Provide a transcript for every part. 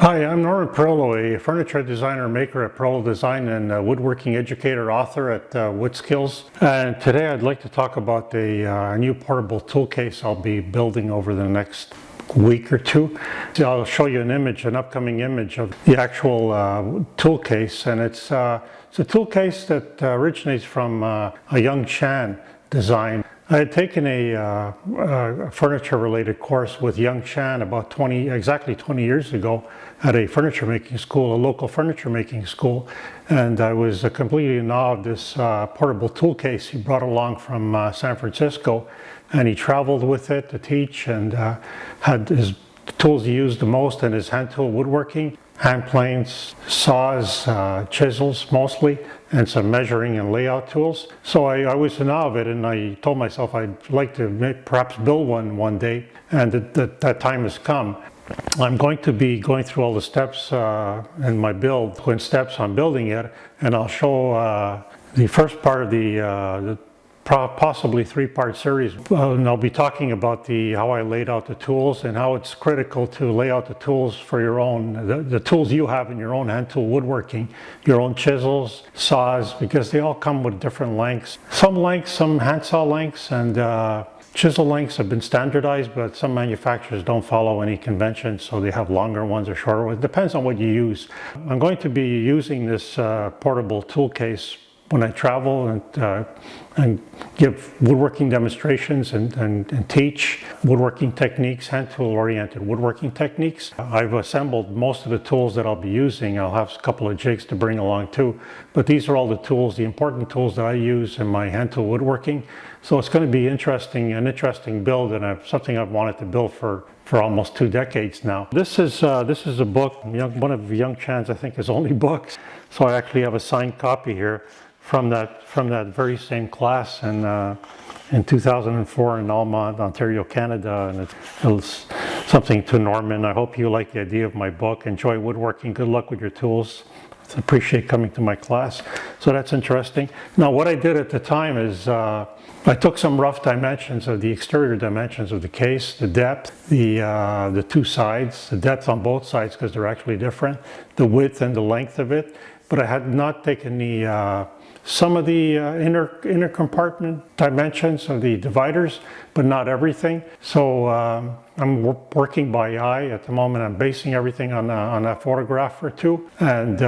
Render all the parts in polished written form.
Hi, I'm Norman Perillo, a furniture designer maker at Perillo Design and a woodworking educator author at WoodSkills. And today I'd like to talk about a new portable tool case I'll be building over the next week or two. So I'll show you an upcoming image of the actual tool case, and it's a tool case that originates from a Yeung Chan design. I had taken a furniture-related course with Yeung Chan about exactly 20 years ago at a furniture making school, a local furniture making school, and I was completely in awe of this portable tool case he brought along from San Francisco, and he traveled with it to teach and had the tools he used the most in his hand tool woodworking. Hand planes, saws, chisels mostly, and some measuring and layout tools. So I was in awe of it, and I told myself I'd like to perhaps build one day, and that time has come. I'm going to be going through all the steps in my build, twin steps on building it, and I'll show the first part of the possibly three-part series. And I'll be talking about how I laid out the tools and how it's critical to lay out the tools for your own, the tools you have in your own hand tool woodworking, your own chisels, saws, because they all come with different lengths. Some handsaw lengths and chisel lengths have been standardized, but some manufacturers don't follow any conventions, so they have longer ones or shorter ones. It depends on what you use. I'm going to be using this portable tool case when I travel and give woodworking demonstrations and teach woodworking techniques, hand tool oriented woodworking techniques. I've assembled most of the tools that I'll be using. I'll have a couple of jigs to bring along too, but these are all the tools, the important tools that I use in my hand tool woodworking. So it's going to be an interesting build, and something I've wanted to build for almost 2 decades now. This is a book, one of Yeung Chan's, I think, his only books. So I actually have a signed copy here from that very same class in 2004 in Almont, Ontario, Canada, and it's something to Norman. I hope you like the idea of my book. Enjoy woodworking. Good luck with your tools. I appreciate coming to my class. So that's interesting. Now, what I did at the time is I took some rough dimensions of the exterior dimensions of the case, the depth, the two sides, the depth on both sides because they're actually different, the width and the length of it, but I had not taken some of the inner compartment dimensions of the dividers, but not everything. So I'm working by eye at the moment. I'm basing everything on a photograph or two and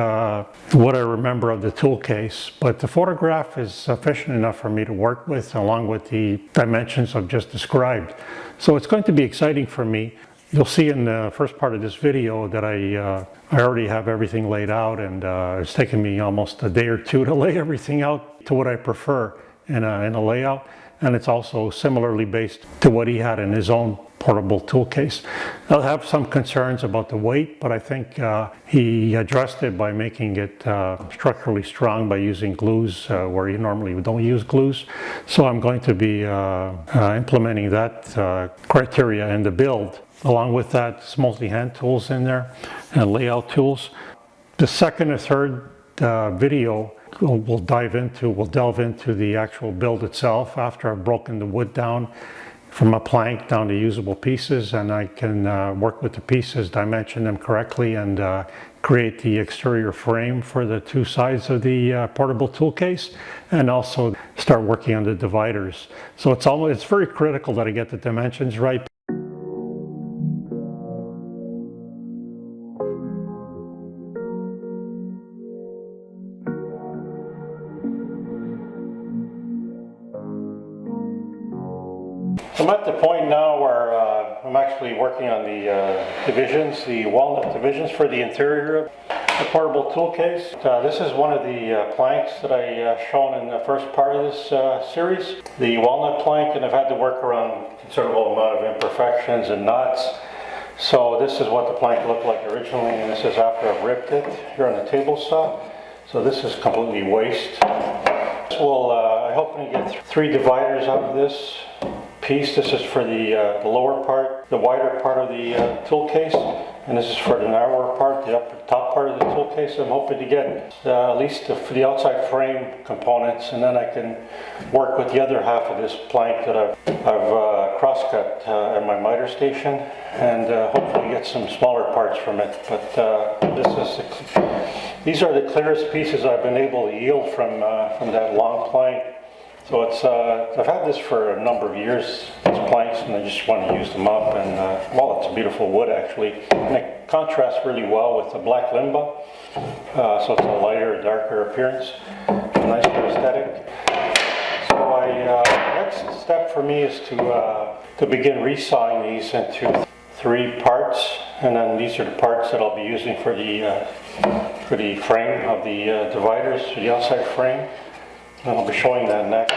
what I remember of the tool case. But the photograph is sufficient enough for me to work with, along with the dimensions I've just described. So it's going to be exciting for me. You'll see in the first part of this video that I already have everything laid out, and it's taken me almost a day or two to lay everything out to what I prefer in a layout. And it's also similarly based to what he had in his own portable tool case. I'll have some concerns about the weight, but I think he addressed it by making it structurally strong by using glues where you normally don't use glues. So I'm going to be implementing that criteria in the build. Along with that, it's mostly hand tools in there and layout tools. The second or third video we'll delve into the actual build itself after I've broken the wood down from a plank down to usable pieces, and I can work with the pieces, dimension them correctly, and create the exterior frame for the two sides of the portable tool case, and also start working on the dividers. So it's very critical that I get the dimensions right. I'm at the point now where I'm actually working on the divisions, the walnut divisions for the interior of the portable tool case. This is one of the planks that I shown in the first part of this series, the walnut plank, and I've had to work around a considerable amount of imperfections and knots. So this is what the plank looked like originally, and this is after I've ripped it here on the table saw. So this is completely waste. I hope to get 3 dividers out of this piece. This is for the lower part, the wider part of the tool case, and this is for the narrower part, the top part of the tool case. I'm hoping to get at least the outside frame components, and then I can work with the other half of this plank that I've cross-cut at my miter station, and hopefully get some smaller parts from it. But these are the clearest pieces I've been able to yield from that long plank. So it's I've had this for a number of years, these planks, and I just want to use them up. And well, it's a beautiful wood actually, and it contrasts really well with the black limba. So it's a lighter, darker appearance, nicer aesthetic. So next step for me is to begin resawing these into 3 parts, and then these are the parts that I'll be using for the frame of the dividers, for the outside frame. And I'll be showing that next.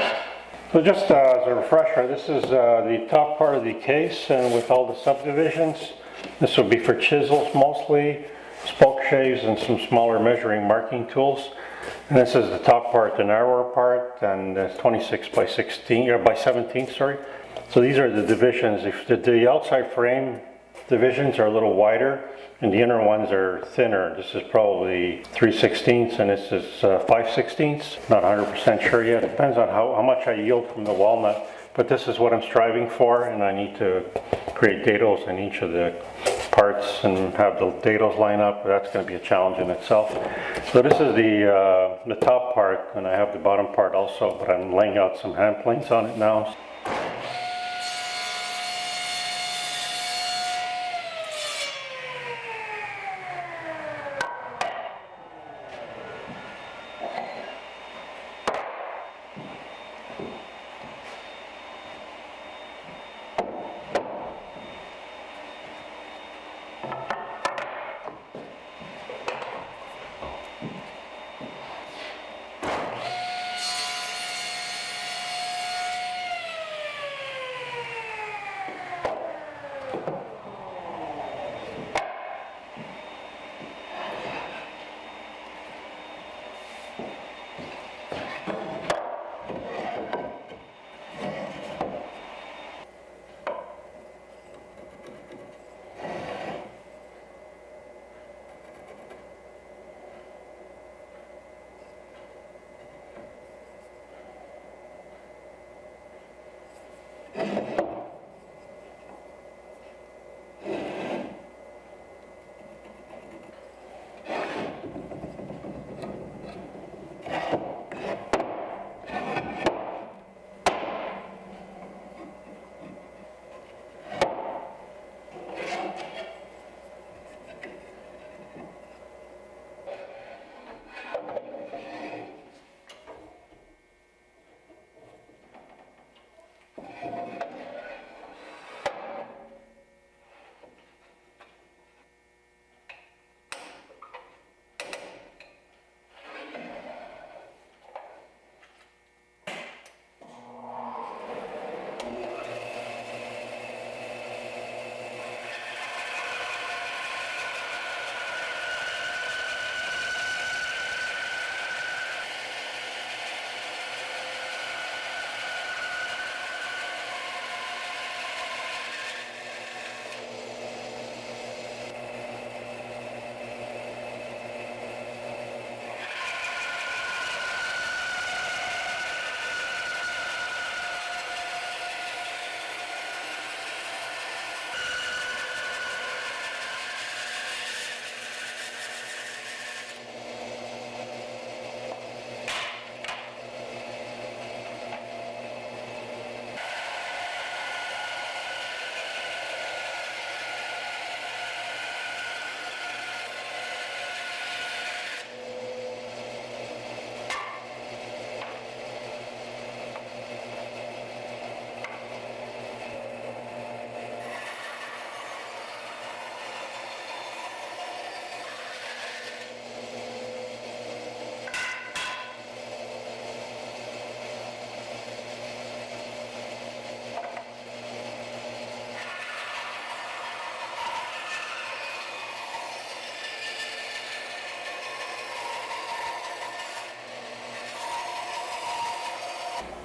So just as a refresher, this is the top part of the case, and with all the subdivisions. This will be for chisels mostly, spoke shaves, and some smaller measuring marking tools. And this is the top part, the narrower part, and it's 26 by 16 or by 17, sorry. So these are the divisions. If the outside frame divisions are a little wider, and the inner ones are thinner. This is probably 3/16 and this is 5/16. Not 100% sure yet. It depends on how much I yield from the walnut. But this is what I'm striving for, and I need to create dados in each of the parts and have the dados line up. That's going to be a challenge in itself. So this is the top part, and I have the bottom part also, but I'm laying out some hand planes on it now.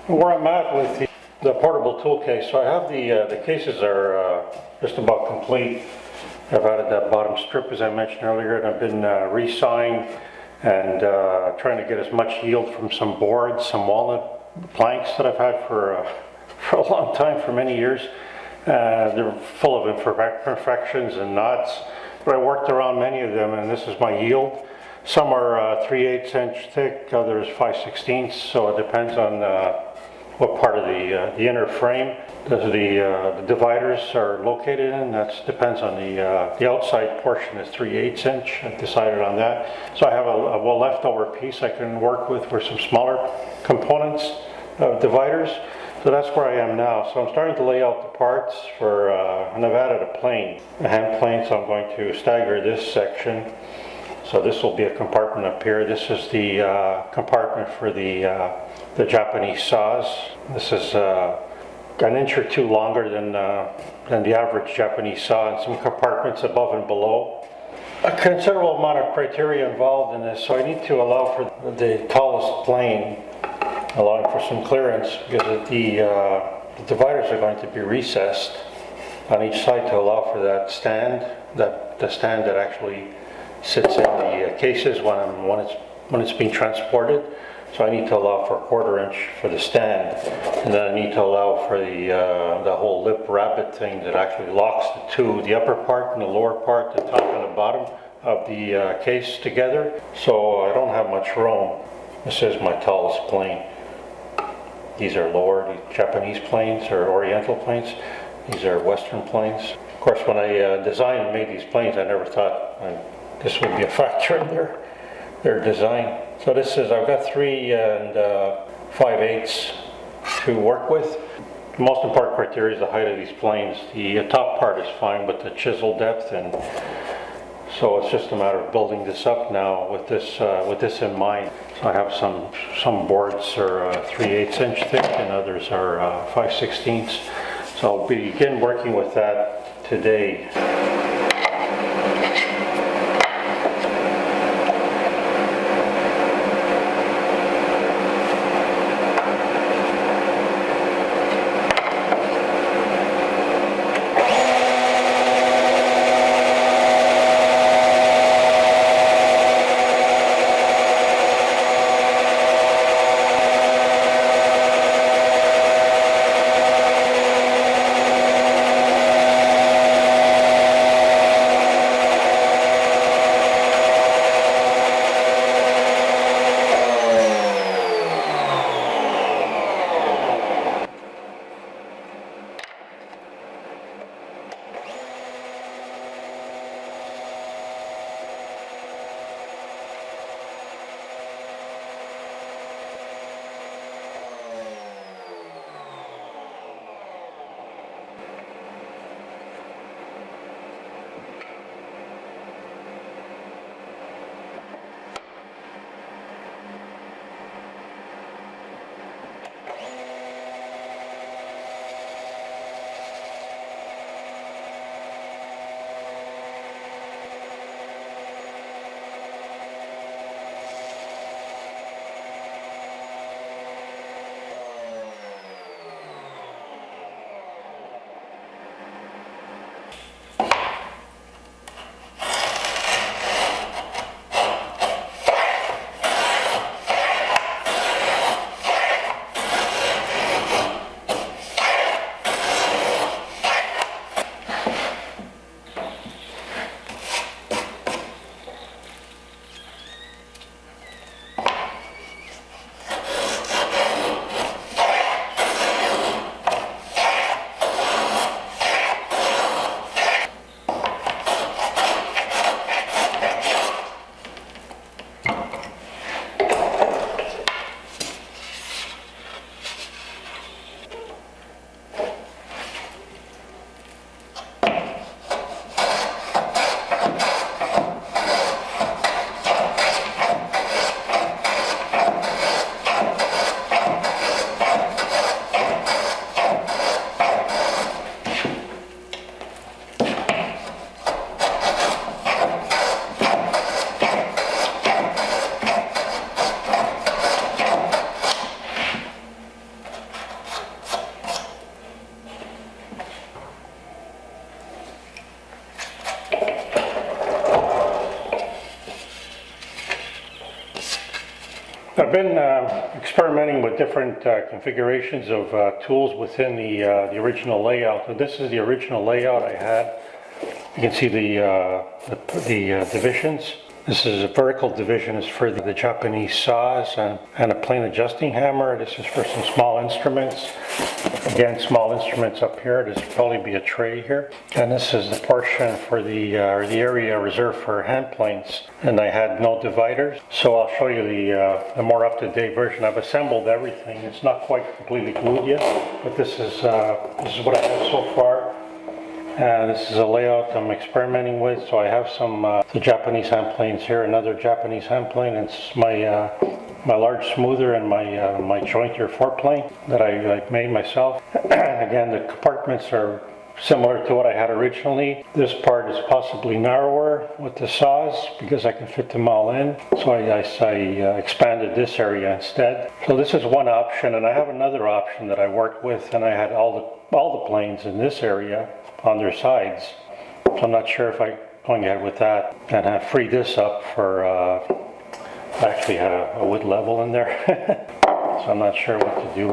Where I'm at with The portable tool case. So I have the cases are just about complete. I've added that bottom strip as I mentioned earlier, and I've been re-sawing and trying to get as much yield from some boards, some walnut planks that I've had for a long time, for many years. They're full of imperfections and knots, but I worked around many of them, and this is my yield. Some are 3/8 inch thick, others 5/16, so it depends on what part of the inner frame the dividers are located in. That depends on the outside portion is 3/8 inch. I've decided on that. So I have a leftover piece I can work with for some smaller components of dividers. So that's where I am now. So I'm starting to lay out the parts for, and I've added a hand plane, so I'm going to stagger this section. So this will be a compartment up here. This is the compartment for the Japanese saws. This is an inch or two longer than the average Japanese saw, and some compartments above and below. A considerable amount of criteria involved in this, so I need to allow for the tallest plane, allowing for some clearance, because the dividers are going to be recessed on each side to allow for that stand, the stand that actually sits in the cases when it's being transported. So I need to allow for 1/4 inch for the stand, and then I need to allow for the whole lip rabbit thing that actually locks the two, the upper part and the lower part, the top and the bottom of the case together. So I don't have much room. This is my tallest plane. These are lower, Japanese planes or Oriental planes. These are Western planes. Of course, when I designed and made these planes, I never thought this would be a factor in their design. So this is, I've got 3 5/8 to work with. The most important criteria is the height of these planes. The top part is fine, but the chisel depth, and so it's just a matter of building this up now with this in mind. So I have some boards are 3/8 inch thick, and others are 5/16. So I'll begin working with that today. I've been experimenting with different configurations of tools within the original layout. So this is the original layout I had. You can see the divisions. This is a vertical division is for the Japanese saws and a plane adjusting hammer. This is for some small instruments. Again, small instruments up here. This will probably be a tray here. And this is the portion for the area reserved for hand planes. And I had no dividers. So I'll show you the more up-to-date version. I've assembled everything. It's not quite completely glued yet, but this is what I have so far. This is a layout I'm experimenting with. So I have some the Japanese hand planes here, another Japanese hand plane. It's my large smoother and my jointer foreplane that I made myself. Again, the compartments are similar to what I had originally. This part is possibly narrower with the saws because I can fit them all in. So I expanded this area instead. So this is one option, and I have another option that I worked with, and I had all the planes in this area on their sides. So I'm not sure if I'm going ahead with that and have freed this up for I actually had a wood level in there. So I'm not sure what to do.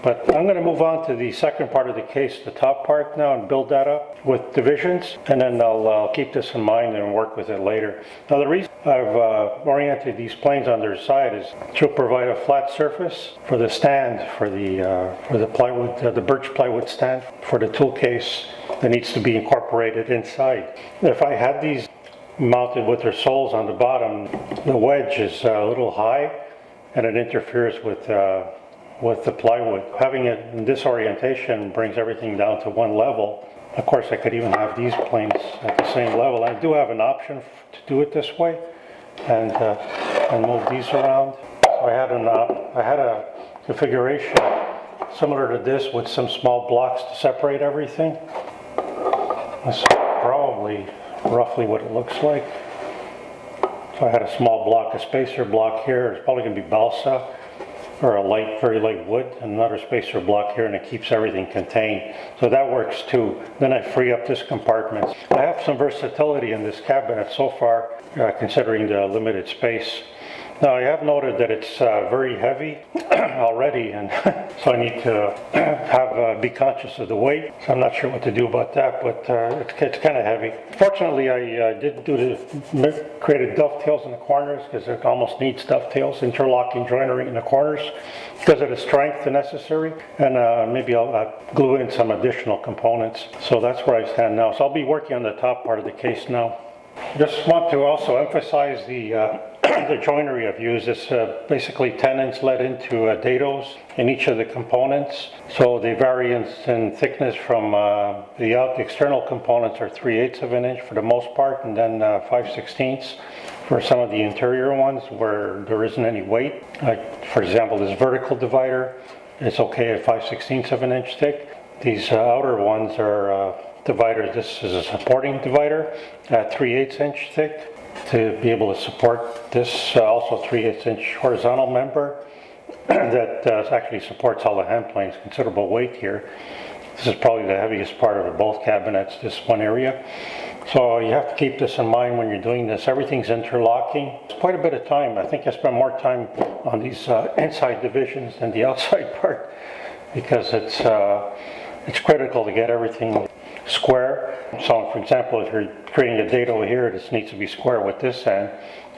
But I'm going to move on to the second part of the case, the top part now, and build that up with divisions, and then I'll keep this in mind and work with it later. Now the reason I've oriented these planes on their side is to provide a flat surface for the stand, for the plywood, the birch plywood stand, for the tool case that needs to be incorporated inside. If I had these mounted with their soles on the bottom, the wedge is a little high and it interferes with the plywood. Having it in this orientation brings everything down to one level. Of course, I could even have these planes at the same level. I do have an option to do it this way and move these around. So I had a configuration similar to this with some small blocks to separate everything. This is probably roughly what it looks like. So I had a small block, a spacer block here. It's probably going to be balsa or a very light wood, and another spacer block here, and it keeps everything contained. So that works too. Then I free up this compartment. I have some versatility in this cabinet so far, considering the limited space. Now I have noted that it's very heavy already, and so I need to be conscious of the weight. So I'm not sure what to do about that, but it's kind of heavy. Fortunately, I did created dovetails in the corners because it almost needs dovetails, interlocking joinery in the corners because of the strength necessary, and maybe I'll glue in some additional components. So that's where I stand now. So I'll be working on the top part of the case now. Just want to also emphasize the joinery I've used. It's basically tenons let into dadoes in each of the components. So the variance in thickness from the external components are 3/8 of an inch for the most part, and then 5/16 for some of the interior ones where there isn't any weight. Like for example, this vertical divider, it's okay at 5/16 of an inch thick. These outer ones are dividers. This is a supporting divider at 3/8 inch thick to be able to support this also 3/8 inch horizontal member that actually supports all the hand planes. Considerable weight here. This is probably the heaviest part of both cabinets, this one area. So you have to keep this in mind when you're doing this. Everything's interlocking. It's quite a bit of time. I think I spent more time on these inside divisions than the outside part because it's critical to get everything square. So for example, if you're creating a dado here, this needs to be square with this end,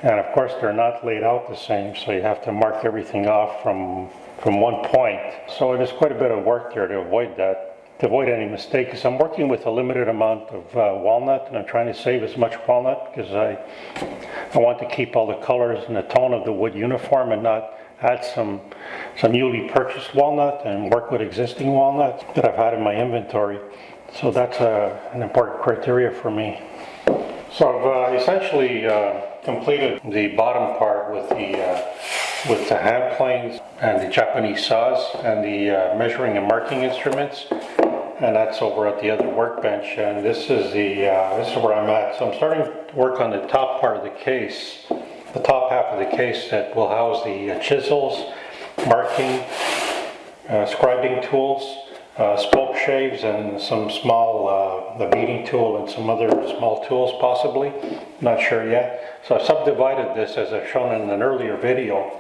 and of course they're not laid out the same, so you have to mark everything off from one point. So it is quite a bit of work there to avoid that, to avoid any mistakes. I'm working with a limited amount of walnut, and I'm trying to save as much walnut because I want to keep all the colors and the tone of the wood uniform and not add some newly purchased walnut and work with existing walnut that I've had in my inventory. So that's an important criteria for me. So I've essentially completed the bottom part with the hand planes and the Japanese saws and the measuring and marking instruments, and that's over at the other workbench. And this is where I'm at. So I'm starting to work on the top part of the case, the top half of the case that will house the chisels, marking, scribing tools, spoke shaves, and some small the beading tool and some other small tools possibly, not sure yet. So I've subdivided this as I've shown in an earlier video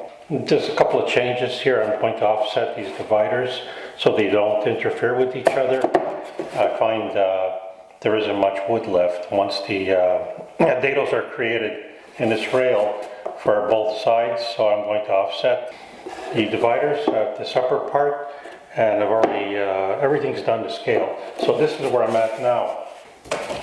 Just a couple of changes here. I'm going to offset these dividers so they don't interfere with each other. I find there isn't much wood left once the dadoes are created in this rail for both sides, so I'm going to offset the dividers at this upper part, and I've already, everything's done to scale. So this is where I'm at now.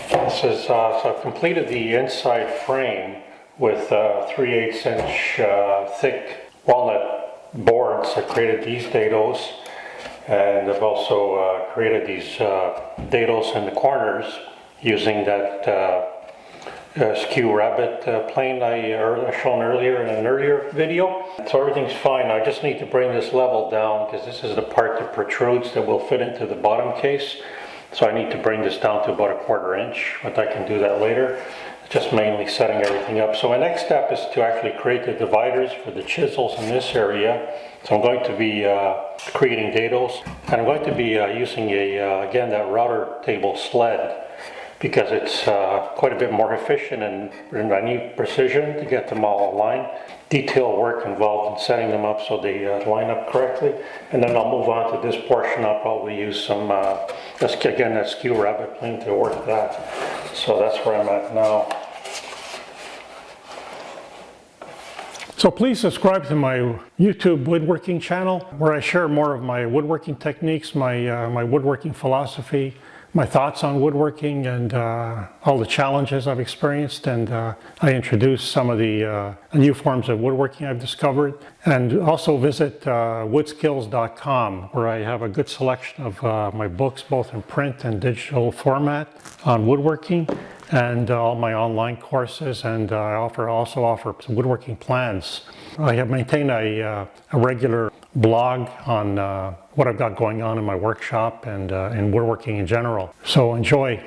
This is, so I've completed the inside frame with 3/8 inch thick walnut boards. I created these dadoes, and I've also created these dadoes in the corners using that skew rabbet plane I shown earlier in an earlier video. So everything's fine. I just need to bring this level down because this is the part that protrudes that will fit into the bottom case. So I need to bring this down to about 1/4 inch, but I can do that later. Just mainly setting everything up. So my next step is to actually create the dividers for the chisels in this area. So I'm going to be creating dadoes, and I'm going to be using again that router table sled, because it's quite a bit more efficient and I need precision to get them all aligned. Detail work involved in setting them up so they line up correctly. And then I'll move on to this portion. I'll probably use some, again, that skew rabbet plane to work that. So that's where I'm at now. So please subscribe to my YouTube woodworking channel, where I share more of my woodworking techniques, my woodworking philosophy, my thoughts on woodworking, and all the challenges I've experienced, and I introduce some of the new forms of woodworking I've discovered. And also visit woodskills.com, where I have a good selection of my books, both in print and digital format, on woodworking, and all my online courses, and I also offer some woodworking plans. I have maintained a regular blog on what I've got going on in my workshop and in woodworking in general. So enjoy.